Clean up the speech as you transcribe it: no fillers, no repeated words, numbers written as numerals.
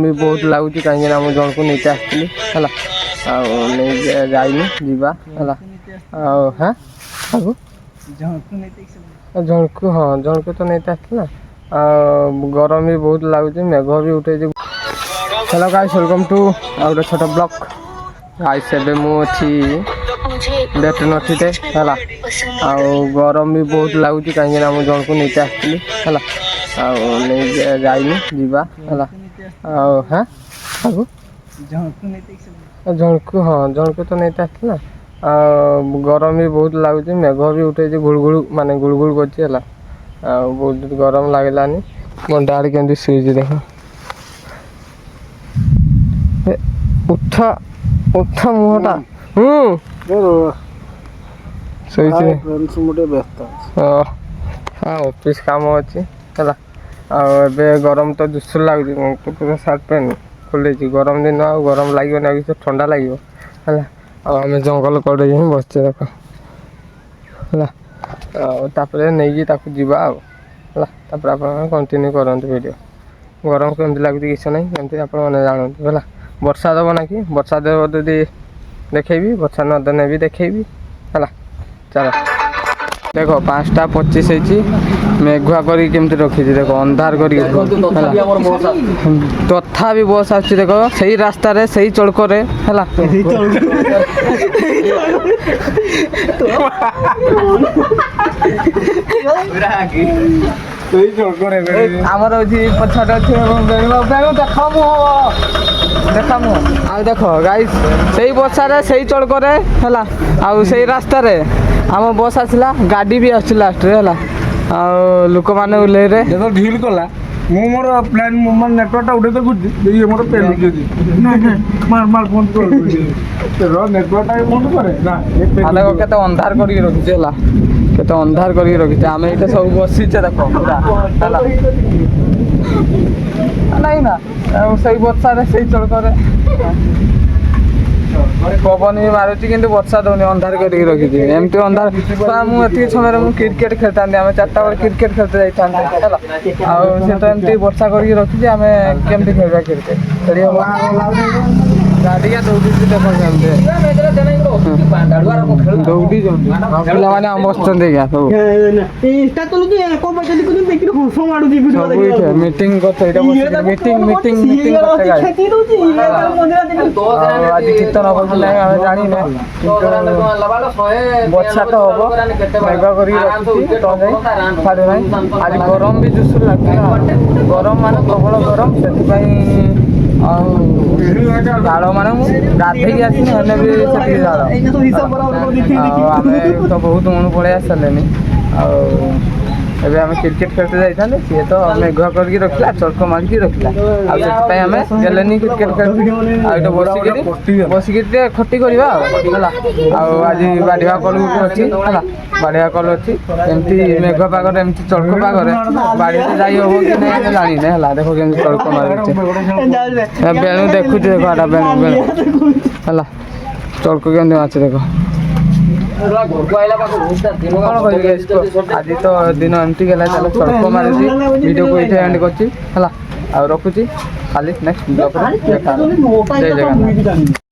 भी बहुत लगुच कहीं जन को नहीं आसती है जावा हाँ जन को हाँ जन को तो नहीं आसती ना गरम भी बहुत लगुच मेघ भी उठे। Hello guys welcome to out छोट ब्लॉग गाइस एबे मुझी डेट नथी है गरम भी बहुत लगुच कहीं जन को नहीं आसती है जावा हाँ जन को हाँ जन को तो नहीं आसती ना गरम भी बहुत लगुच मेघ भी उठे गुड़गुड़ माने गुड़गुड़ कर बहुत गरम लगलानी मो डाड़ के शुईज देख उठा उठा मुहटा हाँ ऑफिस काम अच्छी है गरम तो दुसर लगुच पूरा सार्ट पैंट खोल गरम दिन आ गरम लगे ना कि ठंडा लगे है आम जंगल कड़े ही बसचे देख है नहीं जावा आप कंटिन्यू करते वीडियो गरम केमती लगुच किसी ना कमी आप जानते है वर्षा देव ना कि वर्षा देव यदि देखेबी वर्षा नदेने भी देखेबी है चलो देख 5:25 मेघुआ करमती रखी देख अंधार कर तथा भी बस आस देख से रास्ता रे से चौक है आमर पछाड़ देखा मु आ देख गाइस से बसा रे से चौक है रास्ता रे आम बस आसला गाड़ी भी आस लास्ट है लोक मैंने ओल्ले ढिल कला मु मोर प्लान मोर नेटवर्क उठे तो ये मोर पेन मार मार फोन कर नेटवर्क बंद करे ना देखो केते अंधार करके रखिছে हला केते अंधार करके रखिছে आमे एटा सब बसिছে देखो पूरा हला नहीं ना सही वर्षा रे सही चल करे पवन भी मारुची कि वर्षा दौनी अंधार करके रखी एमती अंधार मुझे समय क्रिकेट खेलता आम 4टा बड़े क्रिकेट खेलते जाते तो एमती वर्षा करके रखी आम केमती खेलवा क्रिकेट खेली हम गाड़ी दौड़ी देख दौड़ी पाने बसुँच मीटिंग आज कीर्तन हम जानी वर्षा तो हम मेघ कर छाड़े ना आज गरम भी जोर लगे गरम मान प्रबल गरम से झाड़ मान गाधे आसनी भी से झाड़ आम तो बहुत मन पड़े सारे आम क्रिकेट खेलते जाते सी तो मेघ कर रखला चरक मारिकी रखला आम गलेनी क्रिकेट खेलते बसिक खटी करवा आज बाढ़िया कल अच्छी बाढ़िया कल अच्छी एमती मेघ पागर एमती चरक पागर बाड़ी जाई हम कि नहीं जानी है देख के चरक मार बेणु देखुच देख बेणु बेणु है चरक के माछ देख आज तो दिन एमती गला चलो चरक मारुची वीडियो को ये एंड कर रखुची खाली नेक्स्ट ब्लॉग जय जगन्नाथ।